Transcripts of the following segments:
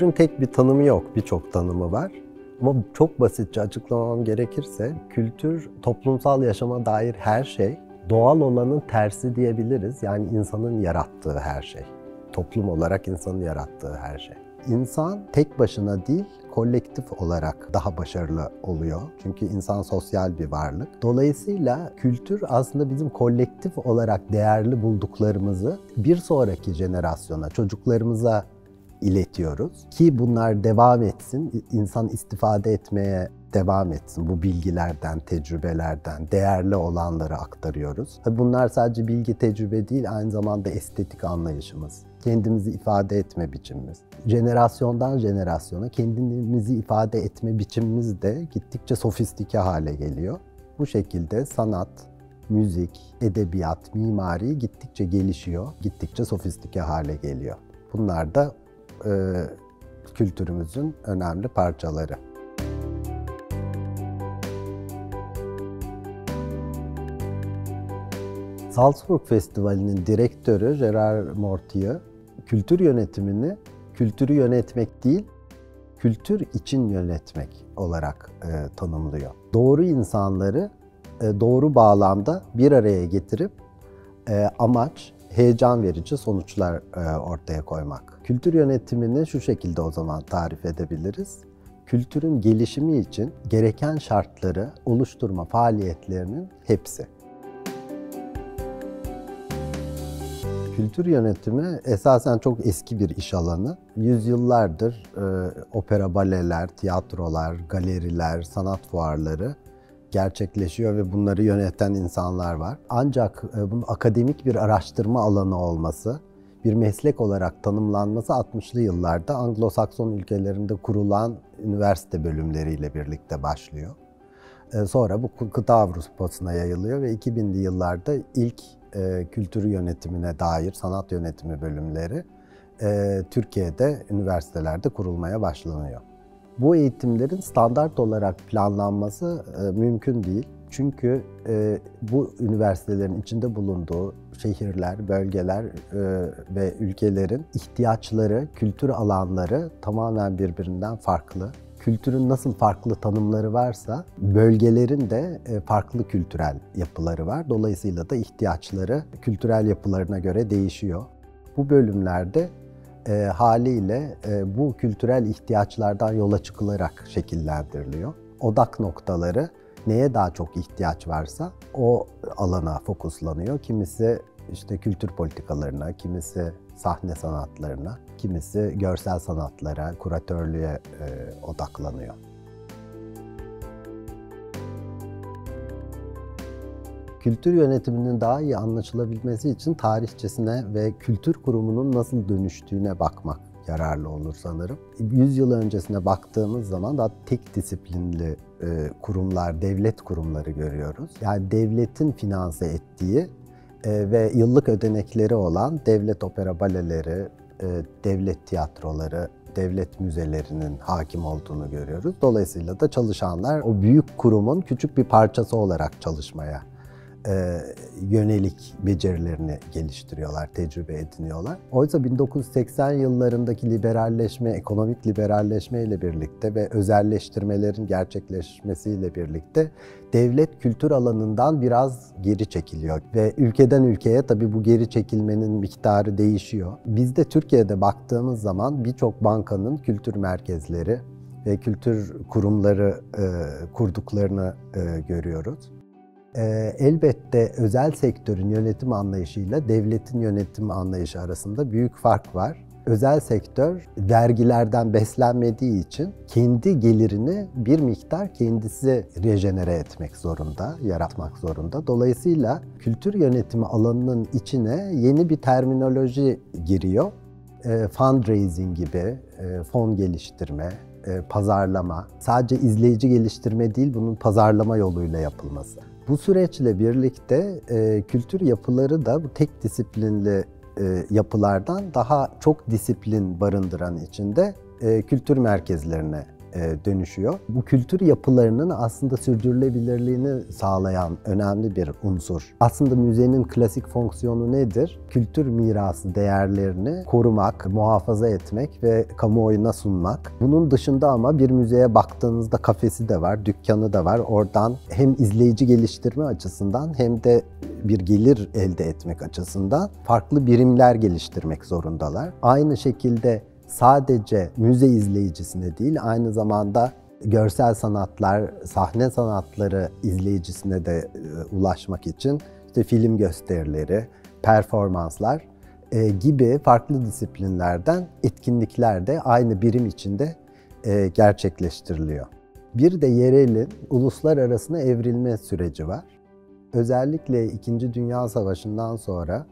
Kültürün tek bir tanımı yok, birçok tanımı var. Ama çok basitçe açıklamam gerekirse, kültür toplumsal yaşama dair her şey, doğal olanın tersi diyebiliriz. Yani insanın yarattığı her şey. Toplum olarak insanın yarattığı her şey. İnsan tek başına değil, kolektif olarak daha başarılı oluyor. Çünkü insan sosyal bir varlık. Dolayısıyla kültür aslında bizim kolektif olarak değerli bulduklarımızı bir sonraki jenerasyona, çocuklarımıza iletiyoruz ki bunlar devam etsin, insan istifade etmeye devam etsin. Bu bilgilerden, tecrübelerden, değerli olanları aktarıyoruz. Bunlar sadece bilgi, tecrübe değil, aynı zamanda estetik anlayışımız, kendimizi ifade etme biçimimiz. Jenerasyondan jenerasyona kendimizi ifade etme biçimimiz de gittikçe sofistike hale geliyor. Bu şekilde sanat, müzik, edebiyat, mimari gittikçe gelişiyor, gittikçe sofistike hale geliyor. Bunlar da kültürümüzün önemli parçaları. Salzburg Festivali'nin direktörü Gerard Mortier, kültür yönetimini kültürü yönetmek değil, kültür için yönetmek olarak tanımlıyor. Doğru insanları doğru bağlamda bir araya getirip amaç, heyecan verici sonuçlar ortaya koymak. Kültür yönetimini şu şekilde o zaman tarif edebiliriz. Kültürün gelişimi için gereken şartları oluşturma faaliyetlerinin hepsi. Kültür yönetimi esasen çok eski bir iş alanı. Yüzyıllardır opera, baleler, tiyatrolar, galeriler, sanat fuarları gerçekleşiyor ve bunları yöneten insanlar var. Ancak bunun akademik bir araştırma alanı olması, bir meslek olarak tanımlanması 60'lı yıllarda Anglo-Sakson ülkelerinde kurulan üniversite bölümleriyle birlikte başlıyor. Sonra bu kıta Avrupa'sına yayılıyor ve 2000'li yıllarda ilk kültür yönetimine dair sanat yönetimi bölümleri Türkiye'de üniversitelerde kurulmaya başlanıyor. Bu eğitimlerin standart olarak planlanması mümkün değil. Çünkü bu üniversitelerin içinde bulunduğu şehirler, bölgeler ve ülkelerin ihtiyaçları, kültür alanları tamamen birbirinden farklı. Kültürün nasıl farklı tanımları varsa, bölgelerin de farklı kültürel yapıları var. Dolayısıyla da ihtiyaçları kültürel yapılarına göre değişiyor. Bu bölümlerde haliyle bu kültürel ihtiyaçlardan yola çıkılarak şekillendiriliyor. Odak noktaları neye daha çok ihtiyaç varsa o alana fokuslanıyor. Kimisi işte kültür politikalarına, kimisi sahne sanatlarına, kimisi görsel sanatlara, kuratörlüğe odaklanıyor. Kültür yönetiminin daha iyi anlaşılabilmesi için tarihçesine ve kültür kurumunun nasıl dönüştüğüne bakmak yararlı olur sanırım. 100 yıl öncesine baktığımız zaman daha tek disiplinli kurumlar, devlet kurumları görüyoruz. Yani devletin finanse ettiği ve yıllık ödenekleri olan devlet opera baleleri, devlet tiyatroları, devlet müzelerinin hakim olduğunu görüyoruz. Dolayısıyla da çalışanlar o büyük kurumun küçük bir parçası olarak çalışmaya yönelik becerilerini geliştiriyorlar, tecrübe ediniyorlar. Oysa 1980 yıllarındaki liberalleşme, ekonomik liberalleşme ile birlikte ve özelleştirmelerin gerçekleşmesiyle birlikte devlet kültür alanından biraz geri çekiliyor. Ve ülkeden ülkeye tabii bu geri çekilmenin miktarı değişiyor. Biz de Türkiye'de baktığımız zaman birçok bankanın kültür merkezleri ve kültür kurumları kurduklarını görüyoruz. Elbette özel sektörün yönetim anlayışıyla devletin yönetim anlayışı arasında büyük fark var. Özel sektör vergilerden beslenmediği için kendi gelirini bir miktar kendisi rejenere etmek zorunda, yaratmak zorunda. Dolayısıyla kültür yönetimi alanının içine yeni bir terminoloji giriyor. Fundraising gibi, fon geliştirme, pazarlama, sadece izleyici geliştirme değil, bunun pazarlama yoluyla yapılması. Bu süreçle birlikte kültür yapıları da bu tek disiplinli yapılardan daha çok disiplin barındıran içinde kültür merkezlerine dönüşüyor. Bu kültür yapılarının aslında sürdürülebilirliğini sağlayan önemli bir unsur. Aslında müzenin klasik fonksiyonu nedir? Kültür mirası değerlerini korumak, muhafaza etmek ve kamuoyuna sunmak. Bunun dışında ama bir müzeye baktığınızda kafesi de var, dükkanı da var. Oradan hem izleyici geliştirme açısından hem de bir gelir elde etmek açısından farklı birimler geliştirmek zorundalar. Aynı şekilde sadece müze izleyicisine değil, aynı zamanda görsel sanatlar, sahne sanatları izleyicisine de ulaşmak için işte film gösterileri, performanslar gibi farklı disiplinlerden etkinlikler de aynı birim içinde gerçekleştiriliyor. Bir de yerelin uluslararasına evrilme süreci var. Özellikle İkinci Dünya Savaşı'ndan sonra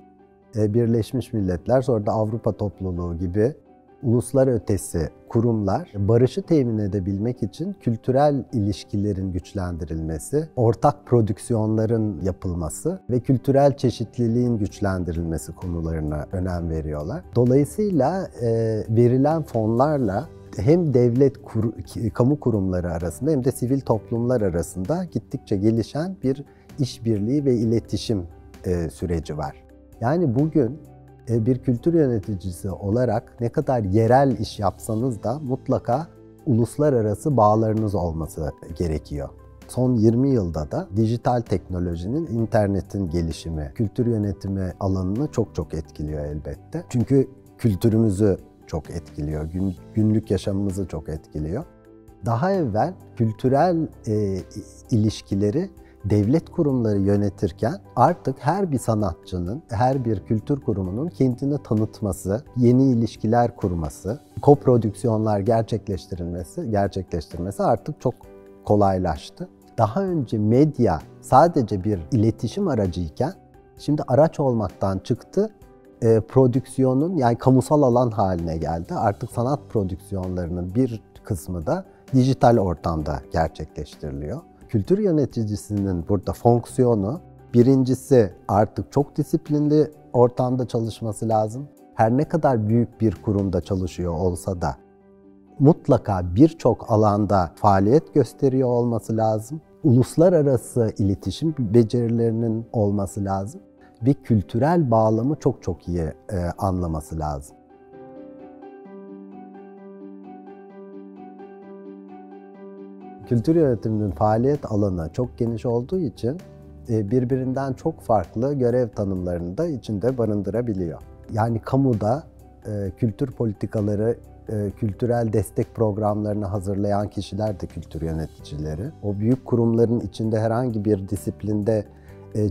Birleşmiş Milletler, sonra da Avrupa Topluluğu gibi uluslar ötesi kurumlar barışı temin edebilmek için kültürel ilişkilerin güçlendirilmesi, ortak prodüksiyonların yapılması ve kültürel çeşitliliğin güçlendirilmesi konularına önem veriyorlar. Dolayısıyla verilen fonlarla hem devlet, kamu kurumları arasında hem de sivil toplumlar arasında gittikçe gelişen bir işbirliği ve iletişim süreci var. Yani bugün bir kültür yöneticisi olarak ne kadar yerel iş yapsanız da mutlaka uluslararası bağlarınız olması gerekiyor. Son 20 yılda da dijital teknolojinin, internetin gelişimi, kültür yönetimi alanını çok etkiliyor elbette. Çünkü kültürümüzü çok etkiliyor, günlük yaşamımızı çok etkiliyor. Daha evvel kültürel ilişkileri devlet kurumları yönetirken artık her bir sanatçının, her bir kültür kurumunun kendini tanıtması, yeni ilişkiler kurması, koprodüksiyonlar gerçekleştirmesi artık çok kolaylaştı. Daha önce medya sadece bir iletişim aracıyken şimdi araç olmaktan çıktı, prodüksiyonun yani kamusal alan haline geldi. Artık sanat prodüksiyonlarının bir kısmı da dijital ortamda gerçekleştiriliyor. Kültür yöneticisinin burada fonksiyonu, birincisi artık çok disiplinli ortamda çalışması lazım. Her ne kadar büyük bir kurumda çalışıyor olsa da mutlaka birçok alanda faaliyet gösteriyor olması lazım. Uluslararası iletişim becerilerinin olması lazım ve kültürel bağlamı çok iyi anlaması lazım. Kültür yönetiminin faaliyet alanı çok geniş olduğu için birbirinden çok farklı görev tanımlarını da içinde barındırabiliyor. Yani kamuda kültür politikaları, kültürel destek programlarını hazırlayan kişiler de kültür yöneticileri. O büyük kurumların içinde herhangi bir disiplinde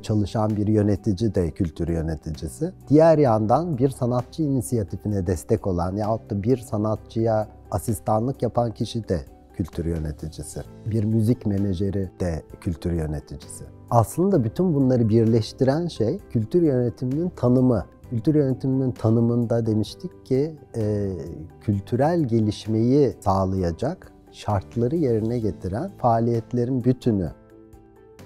çalışan bir yönetici de kültür yöneticisi. Diğer yandan bir sanatçı inisiyatifine destek olan yahut da bir sanatçıya asistanlık yapan kişi de kültür yöneticisi. Bir müzik menajeri de kültür yöneticisi. Aslında bütün bunları birleştiren şey kültür yönetiminin tanımı. Kültür yönetiminin tanımında demiştik ki kültürel gelişmeyi sağlayacak şartları yerine getiren faaliyetlerin bütünü.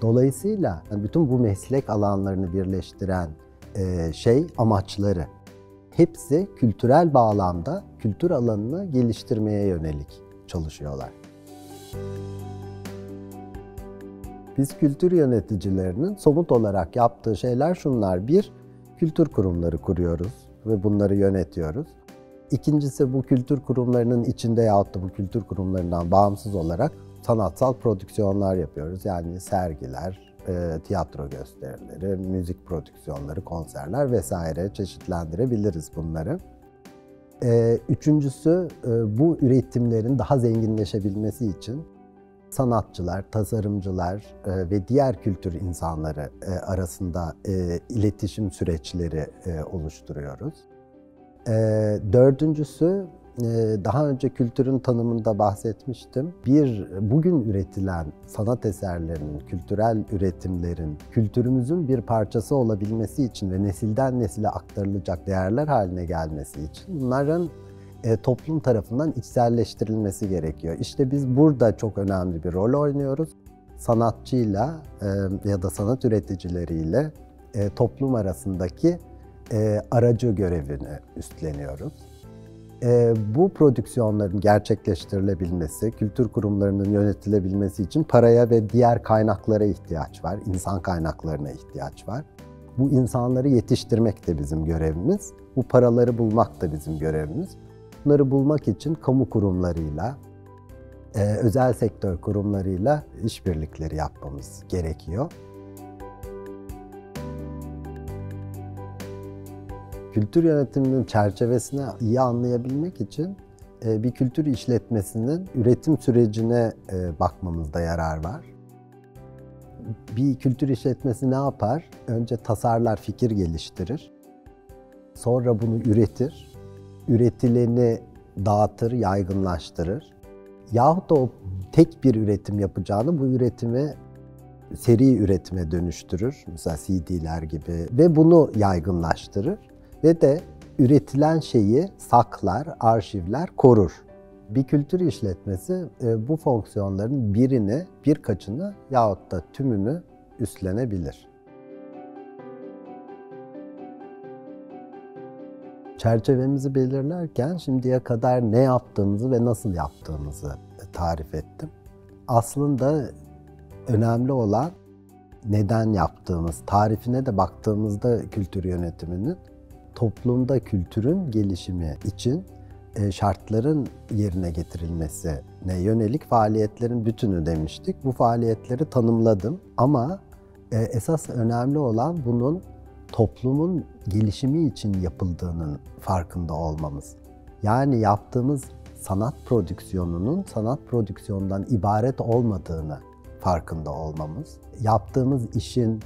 Dolayısıyla bütün bu meslek alanlarını birleştiren amaçları. Hepsi kültürel bağlamda kültür alanını geliştirmeye yönelik çalışıyorlar. Biz kültür yöneticilerinin somut olarak yaptığı şeyler şunlar. Bir, kültür kurumları kuruyoruz ve bunları yönetiyoruz. İkincisi, bu kültür kurumlarının içinde yahut da bu kültür kurumlarından bağımsız olarak sanatsal prodüksiyonlar yapıyoruz. Yani sergiler, tiyatro gösterileri, müzik prodüksiyonları, konserler vesaire çeşitlendirebiliriz bunları. Üçüncüsü, bu üretimlerin daha zenginleşebilmesi için sanatçılar, tasarımcılar ve diğer kültür insanları arasında iletişim süreçleri oluşturuyoruz. Dördüncüsü, daha önce kültürün tanımında bahsetmiştim. Bugün üretilen sanat eserlerinin, kültürel üretimlerin kültürümüzün bir parçası olabilmesi için ve nesilden nesile aktarılacak değerler haline gelmesi için bunların toplum tarafından içselleştirilmesi gerekiyor. İşte biz burada çok önemli bir rol oynuyoruz. Sanatçıyla ya da sanat üreticileriyle toplum arasındaki aracı görevini üstleniyoruz. Bu prodüksiyonların gerçekleştirilebilmesi, kültür kurumlarının yönetilebilmesi için paraya ve diğer kaynaklara ihtiyaç var, insan kaynaklarına ihtiyaç var. Bu insanları yetiştirmek de bizim görevimiz, bu paraları bulmak da bizim görevimiz. Bunları bulmak için kamu kurumlarıyla, özel sektör kurumlarıyla işbirlikleri yapmamız gerekiyor. Kültür yönetiminin çerçevesini iyi anlayabilmek için bir kültür işletmesinin üretim sürecine bakmamızda yarar var. Bir kültür işletmesi ne yapar? Önce tasarlar, fikir geliştirir. Sonra bunu üretir. Üretileni dağıtır, yaygınlaştırır. Yahut da o tek bir üretim yapacağını bu üretimi seri üretime dönüştürür. Mesela CD'ler gibi ve bunu yaygınlaştırır. Ve de üretilen şeyi saklar, arşivler, korur. Bir kültür işletmesi bu fonksiyonların birini, birkaçını yahut da tümünü üstlenebilir. Çerçevemizi belirlerken şimdiye kadar ne yaptığımızı ve nasıl yaptığımızı tarif ettim. Aslında önemli olan neden yaptığımız, tarifine de baktığımızda kültür yönetiminin toplumda kültürün gelişimi için şartların yerine getirilmesine yönelik faaliyetlerin bütünü demiştik. Bu faaliyetleri tanımladım ama esas önemli olan bunun toplumun gelişimi için yapıldığının farkında olmamız. Yani yaptığımız sanat prodüksiyonunun sanat prodüksiyonundan ibaret olmadığını farkında olmamız. Yaptığımız işin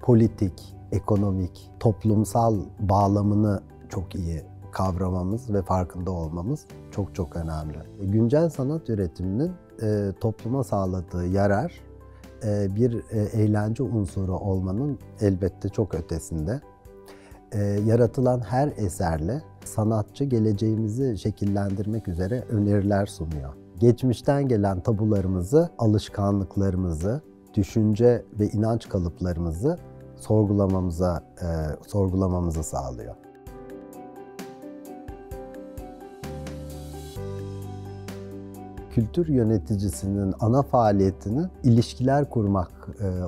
politik, ekonomik, toplumsal bağlamını çok iyi kavramamız ve farkında olmamız çok çok önemli. Güncel sanat üretiminin topluma sağladığı yarar bir eğlence unsuru olmanın elbette çok ötesinde. Yaratılan her eserle sanatçı geleceğimizi şekillendirmek üzere öneriler sunuyor. Geçmişten gelen tabularımızı, alışkanlıklarımızı, düşünce ve inanç kalıplarımızı sorgulamamızı sağlıyor. Kültür yöneticisinin ana faaliyetinin ilişkiler kurmak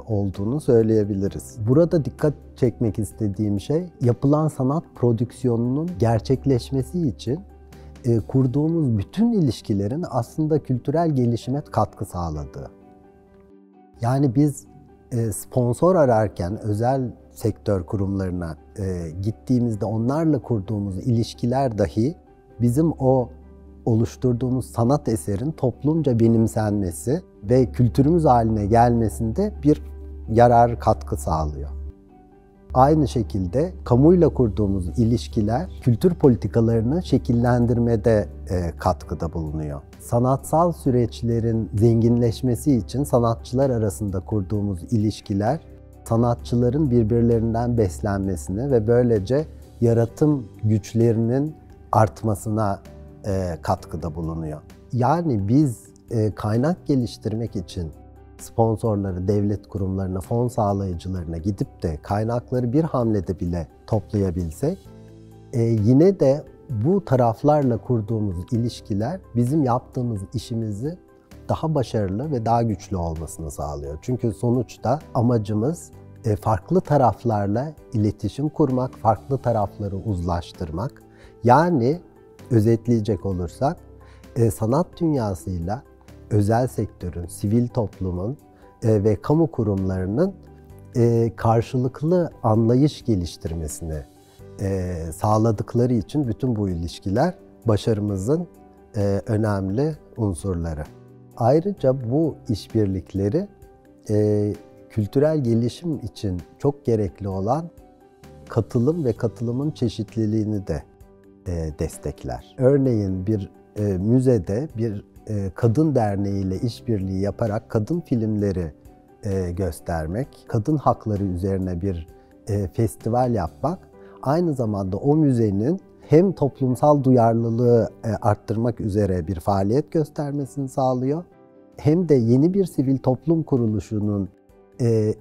olduğunu söyleyebiliriz. Burada dikkat çekmek istediğim şey, yapılan sanat prodüksiyonunun gerçekleşmesi için kurduğumuz bütün ilişkilerin aslında kültürel gelişime katkı sağladığı. Yani biz sponsor ararken özel sektör kurumlarına gittiğimizde onlarla kurduğumuz ilişkiler dahi bizim o oluşturduğumuz sanat eserin toplumca benimsenmesi ve kültürümüz haline gelmesinde bir yarar katkı sağlıyor. Aynı şekilde kamuyla kurduğumuz ilişkiler kültür politikalarını şekillendirmede katkıda bulunuyor. Sanatsal süreçlerin zenginleşmesi için sanatçılar arasında kurduğumuz ilişkiler sanatçıların birbirlerinden beslenmesine ve böylece yaratım güçlerinin artmasına katkıda bulunuyor. Yani biz kaynak geliştirmek için sponsorları, devlet kurumlarına, fon sağlayıcılarına gidip de kaynakları bir hamlede bile toplayabilsek, yine de bu taraflarla kurduğumuz ilişkiler bizim yaptığımız işimizi daha başarılı ve daha güçlü olmasını sağlıyor. Çünkü sonuçta amacımız farklı taraflarla iletişim kurmak, farklı tarafları uzlaştırmak. Yani özetleyecek olursak, sanat dünyasıyla özel sektörün, sivil toplumun ve kamu kurumlarının karşılıklı anlayış geliştirmesini sağladıkları için bütün bu ilişkiler başarımızın önemli unsurları. Ayrıca bu işbirlikleri kültürel gelişim için çok gerekli olan katılım ve katılımın çeşitliliğini de destekler. Örneğin bir müzede bir kadın derneğiyle işbirliği yaparak kadın filmleri göstermek, kadın hakları üzerine bir festival yapmak, aynı zamanda o müzenin hem toplumsal duyarlılığı arttırmak üzere bir faaliyet göstermesini sağlıyor, hem de yeni bir sivil toplum kuruluşunun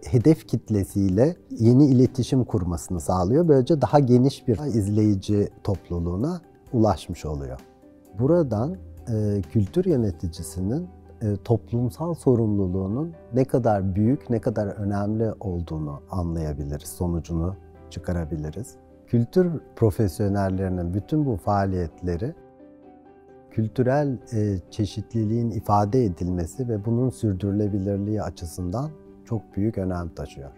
hedef kitlesiyle yeni iletişim kurmasını sağlıyor. Böylece daha geniş bir izleyici topluluğuna ulaşmış oluyor. Buradan kültür yöneticisinin toplumsal sorumluluğunun ne kadar büyük, ne kadar önemli olduğunu anlayabiliriz, sonucunu çıkarabiliriz. Kültür profesyonellerinin bütün bu faaliyetleri kültürel çeşitliliğin ifade edilmesi ve bunun sürdürülebilirliği açısından çok büyük önem taşıyor.